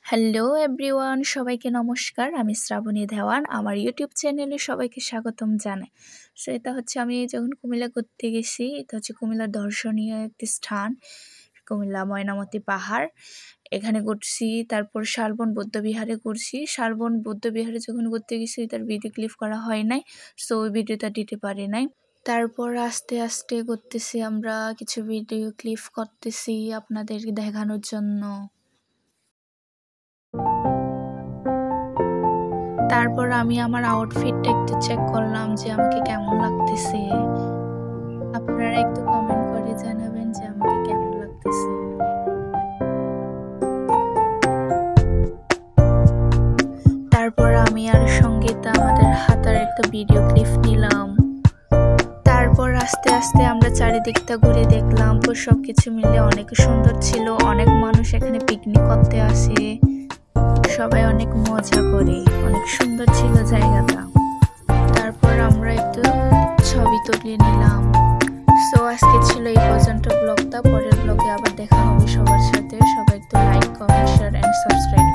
Hello everyone, সবাইকে নমস্কার। আমি শ্রাবণী দেওয়ান, আমার ইউটিউব চ্যানেলে সবাইকে স্বাগতম জানাই। সো এটা হচ্ছে আমি যখন কুমিল্লা ঘুরতে গেছি, এটা হচ্ছে কুমিল্লার দর্শনীয় একটি স্থান, কুমিল্লা ময়নামতি পাহাড়। এখানে ঘুরছি, তারপর শালবন বৌদ্ধবিহারে ঘুরছি। শালবন বৌদ্ধবিহারে যখন ঘুরতে গেছি তার ভিডিও ক্লিপ করা হয় নাই, সো ওই ভিডিওটা দিতে পারি নাই। তারপর আস্তে আস্তে ঘুরতেছি, আমরা কিছু ভিডিও ক্লিপ করতেছি আপনাদের দেখানোর জন্য। তারপর আমি আমার আউটফিটটা একটু চেক করলাম যে আমাকে কেমন লাগতেছে। আপনারা একটু কমেন্ট করে জানাবেন যে আমাকে কেমন লাগতেছে। তারপর আমি আর সঙ্গীতা আমাদের হাতার একটা ভিডিও ক্লিপ নিলাম। তারপর আস্তে আস্তে আমরা চারিদিকটা ঘুরে দেখলাম, তো সবকিছু মিলে অনেক সুন্দর ছিল। অনেক মানুষ এখানে পিকনিক করতে আসে, সবাই অনেক মজা করে, অনেক সুন্দর ছিল জায়গাটা। তারপর আমরা একটু ছবি তুলে নিলাম। সো আজকে ছিল এই পর্যন্ত ব্লগটা। পরের ব্লগে আবার দেখা হবে সবার সাথে। সবাই একটু like, comment, share and subscribe